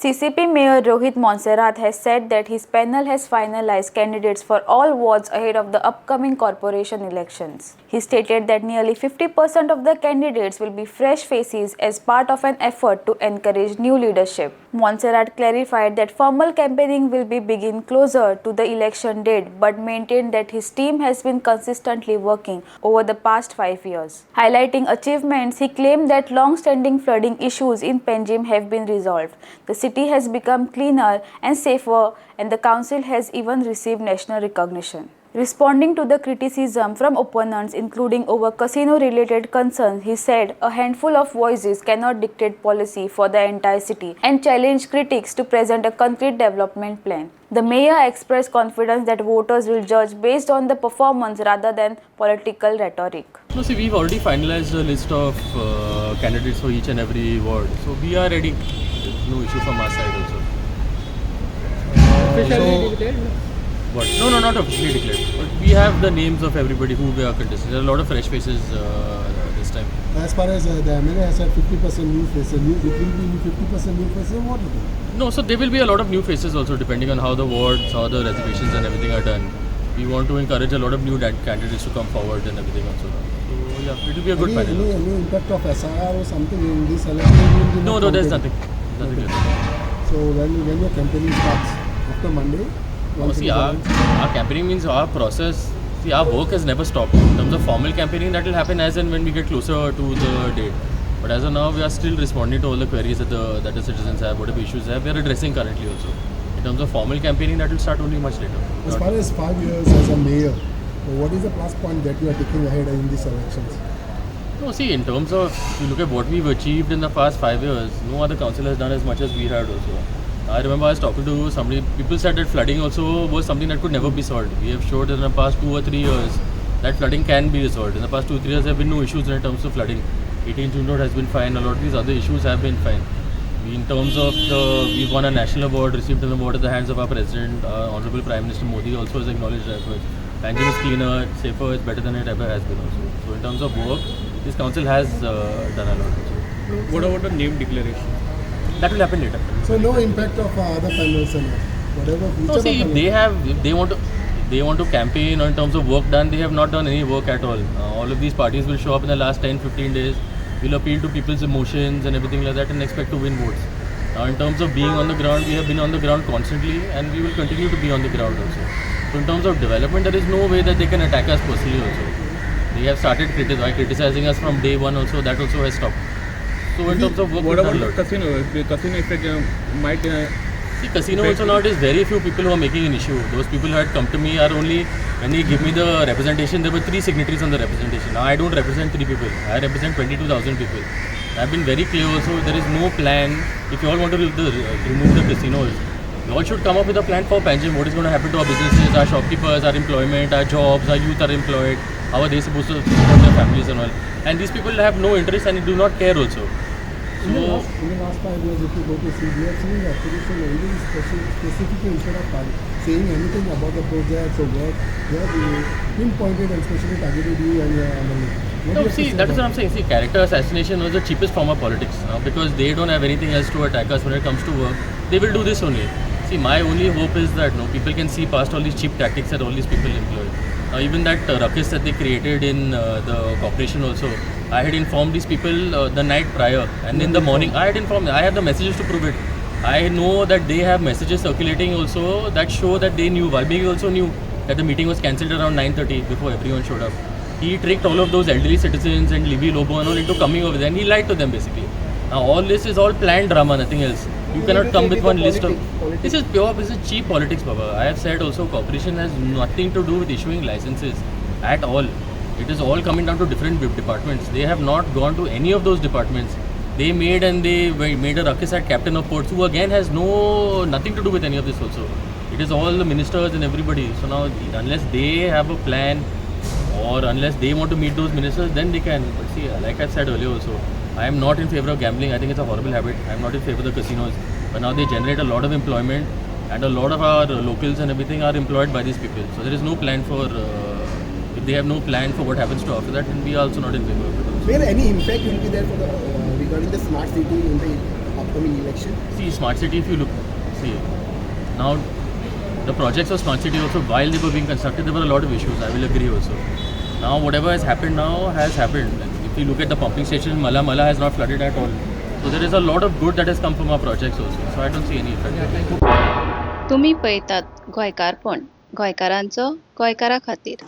CCP Mayor Rohit Monserrat has said that his panel has finalized candidates for all wards ahead of the upcoming corporation elections. He stated that nearly 50% of the candidates will be fresh faces as part of an effort to encourage new leadership. Monserrat clarified that formal campaigning will be begin closer to the election date but maintained that his team has been consistently working over the past 5 years. Highlighting achievements, he claimed that long-standing flooding issues in Panjim have been resolved. The city has become cleaner and safer, and the council has even received national recognition. Responding to the criticism from opponents, including over casino-related concerns, he said a handful of voices cannot dictate policy for the entire city and challenged critics to present a concrete development plan. The mayor expressed confidence that voters will judge based on the performance rather than political rhetoric. No, see, we've already finalized a list of candidates for each and every ward. So we are ready. There's no issue from our side also. Officially declared? What? No, not officially declared. But we have the names of everybody who we are contesting. There are a lot of fresh faces this time. As far as the MLA has said 50% new faces, it will be 50% new faces, what will be? No, so there will be a lot of new faces also depending on how the wards, how the reservations and everything are done. We want to encourage a lot of new candidates to come forward and everything also. So yeah, it will be a good panel. Any impact of SIR or something in this election? No, there's nothing. Nothing. So when your campaign starts after Monday? See, our campaigning means our process. See, our work has never stopped. In terms of formal campaigning, that will happen as and when we get closer to the date. But as of now, we are still responding to all the queries that the citizens have, whatever issues they have. We are addressing currently also. In terms of formal campaigning, that will start only much later. As far as 5 years as a mayor, what is the plus point that you are taking ahead in these elections? No, see, in terms of, if you look at what we've achieved in the past 5 years, no other council has done as much as we had also. I remember I was talking to somebody, people said that flooding also was something that could never be solved. We have showed in the past 2 or 3 years that flooding can be resolved. In the past 2 or 3 years, there have been no issues in terms of flooding. 18 June Road has been fine, a lot of these other issues have been fine. In terms of we won a national award, received an award at the hands of our President, Honorable Prime Minister Modi also has acknowledged our efforts. Panjim is cleaner, it's safer, it's better than it ever has been also. So in terms of work, this council has done a lot also. What about the name declaration? That will happen later. So no impact of other panels and whatever. No, see, if they want to campaign or in terms of work done, they have not done any work at all. All of these parties will show up in the last 10-15 days. We'll appeal to people's emotions and everything like that and expect to win votes. Now in terms of being on the ground, we have been on the ground constantly and we will continue to be on the ground also. So in terms of development, there is no way that they can attack us personally also. They have started criticizing us from day one also, that also has stopped. So in terms of work, what about the casino? The casino effect might... See, casino also now, it is very few people who are making an issue. Those people who had come to me are only, when they give me the representation, there were 3 signatories on the representation. Now I don't represent 3 people, I represent 22,000 people. I've been very clear also, there is no plan. If you all want to remove the casinos, you all should come up with a plan for Panjim. What is going to happen to our businesses, our shopkeepers, our employment, our jobs, our youth are employed, how are they supposed to support their families and all. And these people have no interest and do not care also. So, in the last 5 years, if you go to see, we have seen opposition even specifically instead of saying anything about the projects or work, they have pinpointed and especially targeted you and your MLA. no, see, that is what I'm saying. See, character assassination was the cheapest form of politics now because they don't have anything else to attack us when it comes to work. They will do this only. See, my only hope is that people can see past all these cheap tactics that all these people employ. Even that ruckus that they created in the corporation also, I had informed these people the night prior and in the morning I had informed them. I have the messages to prove it. I know that they have messages circulating also that show that they knew. Valmiki also knew that the meeting was cancelled around 9:30 before everyone showed up. He tricked all of those elderly citizens and Libby Lobo and all into coming over there and he lied to them basically. Now all this is all planned drama, nothing else. You cannot come with one list of... This is cheap politics, Baba. I have said also corporation has nothing to do with issuing licenses at all. It is all coming down to different departments. They have not gone to any of those departments. They made a ruckus at Captain of Ports who again has nothing to do with any of this also. It is all the ministers and everybody. So now unless they have a plan or unless they want to meet those ministers, then they can. But see, like I said earlier also, I am not in favor of gambling. I think it's a horrible habit. I am not in favor of the casinos. But now they generate a lot of employment and a lot of our locals and everything are employed by these people. So there is no plan for, if they have no plan for what happens to after that, then we are also not in favor of it. Where any impact will be there for the regarding the smart city in the upcoming election? See, smart city, if you look, see, now the projects of smart city also, while they were being constructed, there were a lot of issues. I will agree also. Now, whatever has happened now has happened. If you look at the pumping station, Mala has not flooded at all. So there is a lot of good that has come from our projects also. So I don't see any effect. तुम्ही पळयतात गोंयकारपण गोंयकारांचो गोंयकारा खातीर.